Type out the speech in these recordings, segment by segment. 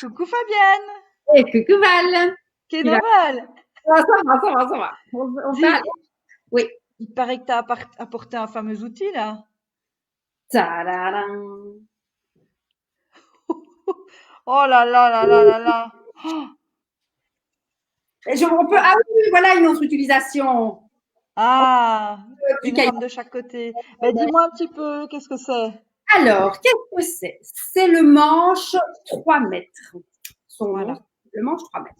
Coucou Fabienne, Et coucou Val. quelle Tu vas? nouvelle? Ça va. On fait Dis, aller. Oui. il paraît que tu as apporté un fameux outil là. Tadadam. Oh là là là là là là. On peut, Oh. ah oui, voilà une autre utilisation. Ah, Du une cahier. rame de chaque côté. Ben dis-moi un petit peu, qu'est-ce que c'est? Alors, qu'est-ce que c'est? C'est le manche 3 mètres. Son nom, Voilà. c'est le manche 3 mètres.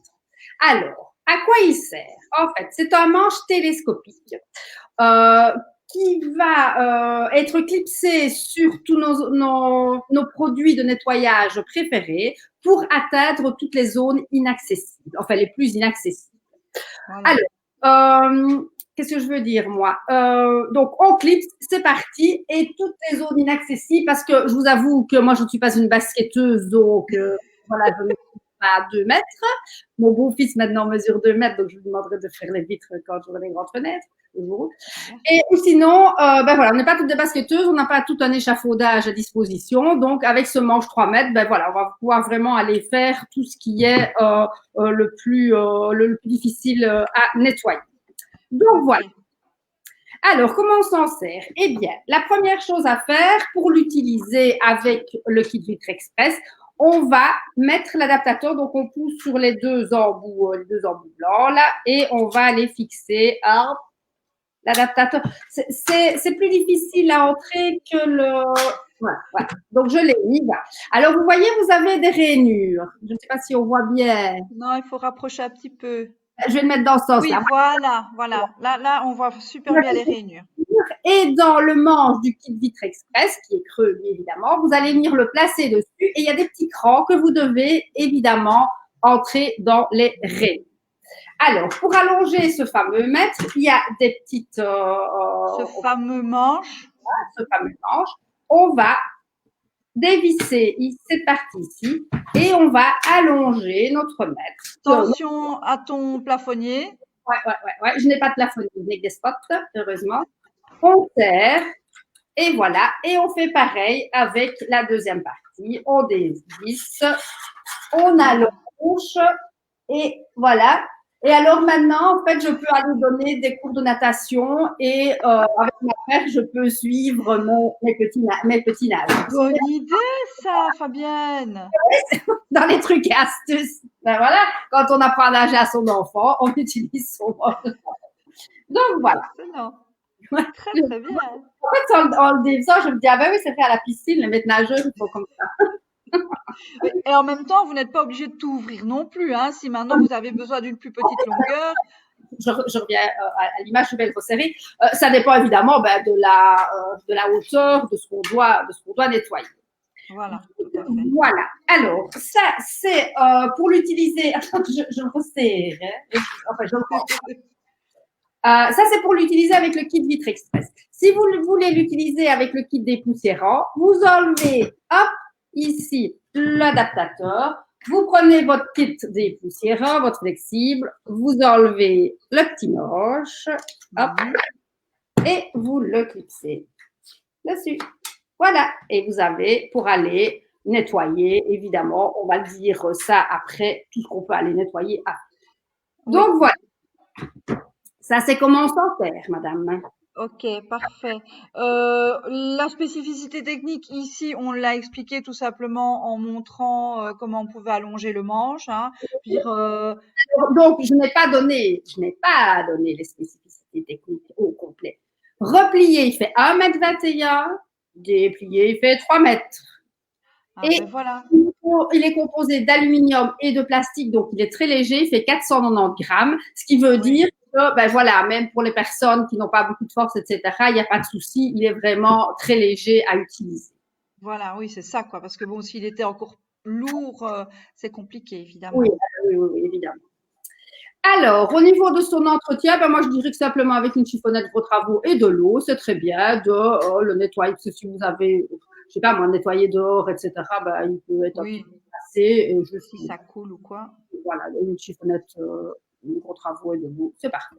Alors, à quoi il sert? En fait, c'est un manche télescopique euh, qui va être clipsé sur tous nos produits de nettoyage préférés pour atteindre toutes les zones inaccessibles, enfin les plus inaccessibles. Voilà. Alors, qu'est-ce que je veux dire, moi? Donc, on clipse, c'est parti, et toutes les zones inaccessibles, parce que je vous avoue que moi, je ne suis pas une basketteuse, donc voilà, je ne suis pas à 2 mètres. Mon beau-fils, maintenant, mesure 2 mètres, donc je lui demanderai de faire les vitres quand j'aurai les grandes fenêtres. Et ou sinon, ben voilà, on n'est pas toutes des basketteuses, on n'a pas tout un échafaudage à disposition. Donc, avec ce manche 3 mètres, ben voilà, on va pouvoir vraiment aller faire tout ce qui est le plus difficile à nettoyer. Donc, voilà. Ok. Alors, comment on s'en sert? Eh bien, la première chose à faire pour l'utiliser avec le kit Vitre Express, on va mettre l'adaptateur, donc on pousse sur les deux embouts blancs là, et on va les fixer à l'adaptateur. C'est plus difficile à entrer que le. Voilà. Donc, je l'ai mis. Voilà. Alors, vous voyez, vous avez des rainures. Je ne sais pas si on voit bien. Non, il faut rapprocher un petit peu. Je vais le mettre dans ce Oui, sens-là. voilà, voilà. Là, on voit super bien les rainures. Et dans le manche du kit Vitre Express, qui est creux, évidemment, vous allez venir le placer dessus. Et il y a des petits crans que vous devez, évidemment, entrer dans les rainures. Alors, pour allonger ce fameux mètre, il y a des petites. Ce fameux manche. Ce fameux manche. On va dévisser cette partie-ci et on va allonger notre mètre. Attention à ton plafonnier. Ouais. Je n'ai pas de plafonnier, je n'ai que des spots, heureusement. On serre et voilà. Et on fait pareil avec la deuxième partie. On dévisse, on allonge et voilà. Et alors maintenant, en fait, je peux aller donner des cours de natation et avec ma mère, je peux suivre mes petits nages. Bonne idée, ça, Fabienne. Dans les trucs et astuces. Ben voilà, quand on apprend à nager à son enfant, on utilise son manche. Donc voilà. Excellent. Très, En très bien. fait, en le disant, je me dis, ah ben oui, c'est fait à la piscine, les maîtres nageurs, ils font comme ça. Oui, et en même temps, vous n'êtes pas obligé de tout ouvrir non plus, hein. Si maintenant vous avez besoin d'une plus petite longueur, Je reviens à l'image, je vais le resserrer. Ça dépend évidemment de la hauteur de ce qu'on doit nettoyer. voilà, tout à fait. Voilà. Alors, ça, c'est pour l'utiliser. Attends, je le resserre. Hein. Enfin, je le prends. Ça, c'est pour l'utiliser avec le kit Vitre Express. Si vous voulez l'utiliser avec le kit dépoussiérant, vous enlevez, hop, ici, l'adaptateur. Vous prenez votre kit dépoussiérant, votre flexible, vous enlevez le petit manche, hop, et vous le clipsez dessus. Voilà. Et vous avez pour aller nettoyer, évidemment, on va dire ça après, tout ce qu'on peut aller nettoyer après. Donc, Oui. voilà. Ça, c'est comment s'en faire, madame. Ok, parfait. La spécificité technique ici, on l'a expliqué tout simplement en montrant comment on pouvait allonger le manche, hein. Je veux dire, Donc, je n'ai pas donné les spécificités techniques au complet. Replié, il fait 1,21 m. Déplié, il fait 3 mètres. ah Et ben voilà. il est composé d'aluminium et de plastique, donc il est très léger, il fait 490 grammes, ce qui veut Oui. dire que, ben voilà, même pour les personnes qui n'ont pas beaucoup de force, etc., il n'y a pas de souci, il est vraiment très léger à utiliser. Voilà, oui, c'est ça, quoi. Parce que bon, s'il était encore lourd, c'est compliqué, Oui, évidemment. oui, évidemment. Alors, au niveau de son entretien, ben moi je dirais que simplement avec une chiffonnette gros travaux et de l'eau, c'est très bien de le nettoyer. Parce que si vous avez, je sais pas moi, nettoyer dehors, etc., ben, il peut être un petit Oui, peu cassé. Et juste, si ça coule ou quoi. voilà, une chiffonnette, gros travaux et de l'eau, c'est parfait.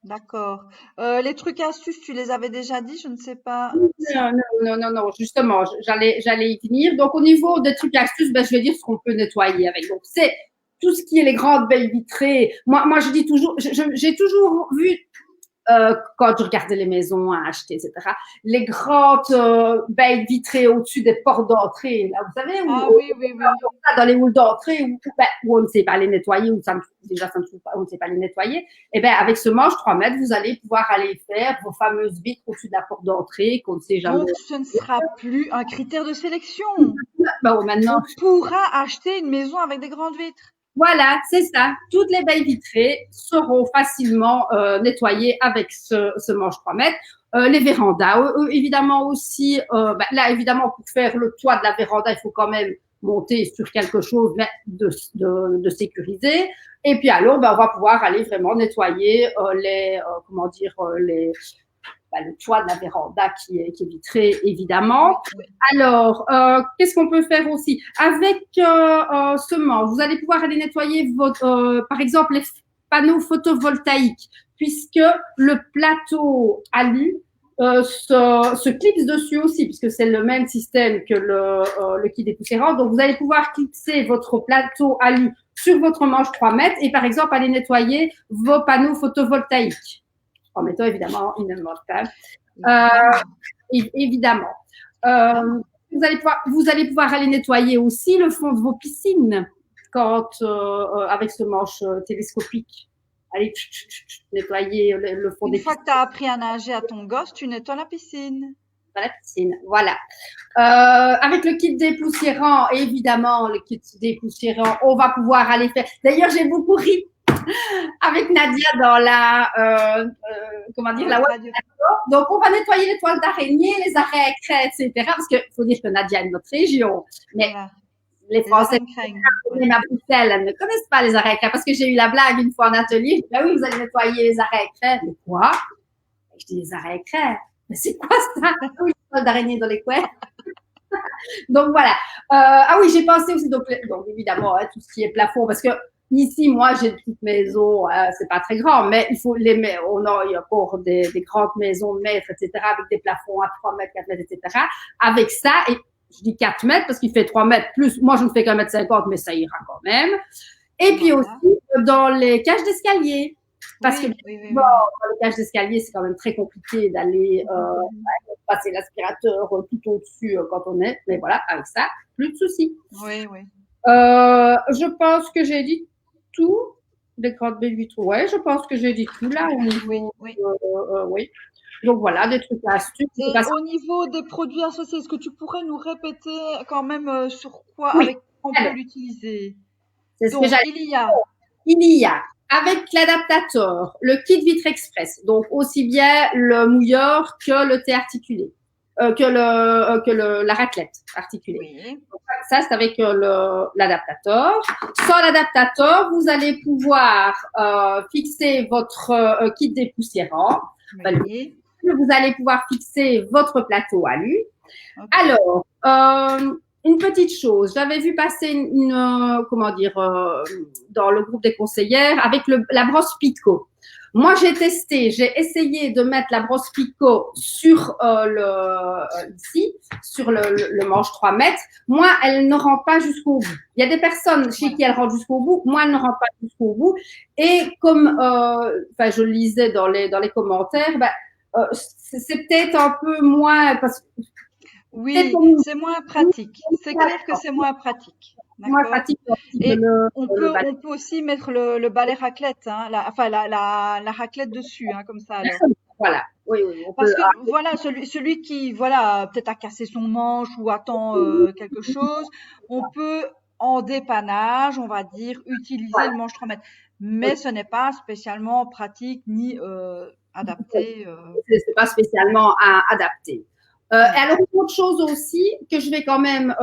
D'accord. Les trucs et astuces, tu les avais déjà dit, je ne sais pas si. Non, justement, j'allais y venir. Donc, au niveau des trucs et astuces, ben, je vais dire ce qu'on peut nettoyer avec. Donc, c'est tout ce qui est les grandes baies vitrées. Moi, je dis toujours, j'ai toujours vu quand je regardais les maisons à acheter, etc. Les grandes baies vitrées au-dessus des portes d'entrée, là, vous savez, Ah oui, oui, oui. dans les halls d'entrée où on ne sait pas les nettoyer, où déjà ça ne trouve pas, on ne sait pas les nettoyer. Et bien, avec ce manche 3 mètres, vous allez pouvoir aller faire vos fameuses vitres au-dessus de la porte d'entrée qu'on ne sait jamais. Donc, ce ne sera plus un critère de sélection. Bon, maintenant, On pourra acheter une maison avec des grandes vitres. voilà, c'est ça. Toutes les baies vitrées seront facilement nettoyées avec ce manche 3 mètres. Les vérandas, évidemment aussi. Là, évidemment, pour faire le toit de la véranda, il faut quand même monter sur quelque chose de sécurisé. Et puis alors, on va pouvoir aller vraiment nettoyer le toit de la véranda qui est vitré, évidemment. Oui, oui. Alors, qu'est-ce qu'on peut faire aussi? Avec ce manche, vous allez pouvoir aller nettoyer par exemple, les panneaux photovoltaïques, puisque le plateau alu se clipse dessus aussi, puisque c'est le même système que le kit dépoussiérant. Donc, vous allez pouvoir clipser votre plateau alu sur votre manche 3 mètres et, par exemple, aller nettoyer vos panneaux photovoltaïques. En mettant évidemment une amende. Évidemment. Vous allez pouvoir aller nettoyer aussi le fond de vos piscines avec ce manche télescopique. Allez nettoyer le fond des piscines. Une fois que tu as appris à nager à ton gosse, tu nettoies la piscine. La piscine, voilà. Avec le kit dépoussiérant, évidemment, le kit dépoussiérant, on va pouvoir aller faire. D'ailleurs, j'ai beaucoup ri avec Nadia dans la web. Donc, on va nettoyer les toiles d'araignée, les arrêts à craie, etc. Parce qu'il faut dire que Nadia est de notre région. Mais voilà. Les Français, même à Bruxelles, elles ne connaissent pas les arrêts à craie. Parce que j'ai eu la blague une fois en atelier. Je dis, ah oui, vous allez nettoyer les arrêts à craie. Mais quoi? Je dis, les arrêts à craie. Mais c'est quoi ça? Oui, les toiles d'araignée dans les couettes. Donc, voilà. Oui, j'ai pensé aussi, donc évidemment, tout ce qui est plafond, parce que ici, moi, j'ai une petite maison, c'est pas très grand, mais il faut il y a encore des grandes maisons de mètres, etc., avec des plafonds à 3 mètres, 4 mètres, etc. Avec ça, et je dis 4 mètres parce qu'il fait 3 mètres plus, moi, je ne fais qu'un mètre 50, mais ça ira quand même. Et puis aussi, dans les cages d'escalier. Parce que dans les cages d'escalier, c'est quand même très compliqué d'aller passer l'aspirateur tout au-dessus quand on est. Mais voilà, avec ça, plus de soucis. Oui. Je pense que j'ai dit tout. Des grandes baies vitrées. Ouais, je pense que j'ai dit tout là. Oui. Donc voilà, des trucs astuces. Et au niveau des produits associés, est-ce que tu pourrais nous répéter quand même sur quoi, avec quoi on peut l'utiliser? C'est ce que j'allais. Il y a avec l'adaptateur, le kit vitre express, donc aussi bien le mouilleur que le thé articulé, la raclette articulée. Oui. Donc, ça, c'est avec l'adaptateur. Sans l'adaptateur, vous allez pouvoir fixer votre kit dépoussiérant. Oui. Vous allez pouvoir fixer votre plateau alu. Okay. Alors, une petite chose, j'avais vu passer dans le groupe des conseillères avec la brosse Picot. Moi, j'ai essayé de mettre la brosse Picot sur sur le manche 3 mètres. Moi, elle ne rentre pas jusqu'au bout. Il y a des personnes chez qui elle rentre jusqu'au bout. Moi, elle ne rentre pas jusqu'au bout. Et comme, je le lisais dans les commentaires, c'est peut-être un peu moins parce que oui, c'est moins pratique. C'est clair que c'est moins pratique. Moins pratique. Et on peut aussi mettre le balai raclette, hein, la raclette dessus, hein, comme ça. Alors. Voilà. Oui. Parce que voilà, celui qui peut-être a cassé son manche ou attend quelque chose, on peut en dépannage, on va dire, utiliser le manche 3 mètres. Mais ce n'est pas spécialement pratique ni adapté. C'est pas spécialement adapté. Alors, une autre chose aussi que je vais quand même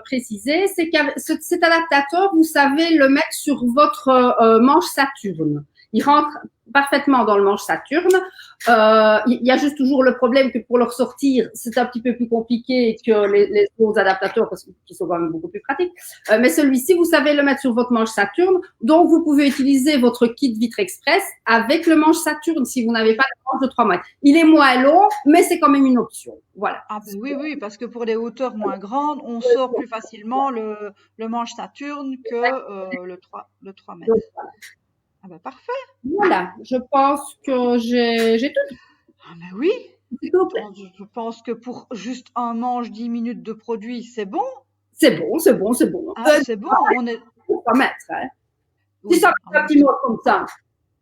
préciser, c'est que cet adaptateur, vous savez le mettre sur votre manche Saturne. Il rentre parfaitement dans le manche Saturne. Il y a juste toujours le problème que pour le ressortir, c'est un petit peu plus compliqué que les autres adaptateurs parce qu'ils sont quand même beaucoup plus pratiques. Mais celui-ci, vous savez le mettre sur votre manche Saturne. Donc, vous pouvez utiliser votre kit Vitre Express avec le manche Saturne si vous n'avez pas le manche de 3 mètres. Il est moins long, mais c'est quand même une option. Voilà. Ah ben oui, oui, parce que pour des hauteurs moins grandes, on sort plus facilement le manche Saturne que le 3 mètres. Donc, voilà. Ah ben parfait. Voilà, je pense que j'ai tout dit. Ah ben oui. S'il vous plaît. Je pense que pour juste un manche, 10 minutes de produit, c'est bon. C'est bon, c'est bon, c'est bon. Ah, c'est bon. On est. Faut pas mettre, hein. Oui, Si ça fait un petit mot comme ça.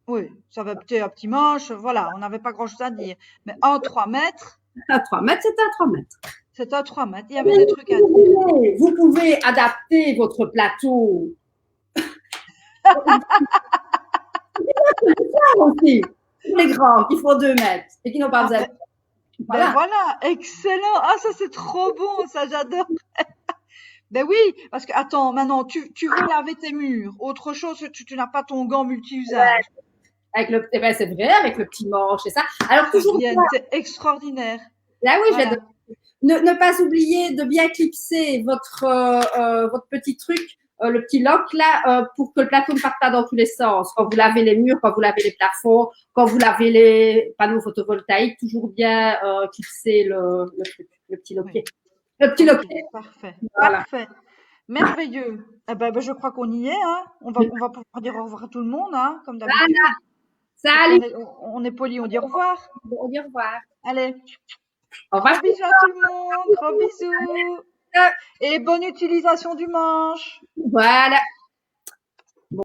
oui, ça va peut-être un petit manche. Voilà, on n'avait pas grand-chose à dire. Mais un 3 mètres, À 3 mètres, c'est à 3 mètres. c'est un 3 mètres. Il y avait des trucs à dire. Vous pouvez adapter votre plateau. Aussi, pour les grands qui font 2 mètres et qui n'ont pas besoin de. Ben voilà, excellent. Ah, ça c'est trop bon, ça j'adore. Ben oui, parce que attends, maintenant tu veux laver tes murs. Autre chose, tu n'as pas ton gant multi-usage. Avec le, eh ben c'est vrai, avec le petit manche et ça. Alors toujours. C'est extraordinaire. Là oui, Voilà. ne pas oublier de bien clipser votre petit truc, le petit lock là, pour que le plateau ne parte pas dans tous les sens. Quand vous lavez les murs, quand vous lavez les plafonds, quand vous lavez les panneaux photovoltaïques, toujours bien clipser le truc, le petit loquet. Oui. Le petit loquet. Parfait, Voilà. parfait. Merveilleux. Eh ben, je crois qu'on y est, hein. On va pouvoir dire au revoir à tout le monde, hein, comme d'habitude. Salut. On est poli, on dit au revoir. On dit au revoir. Allez. Au revoir. Gros bisous à tout le monde. Gros bisous. Et bonne utilisation du manche. Voilà.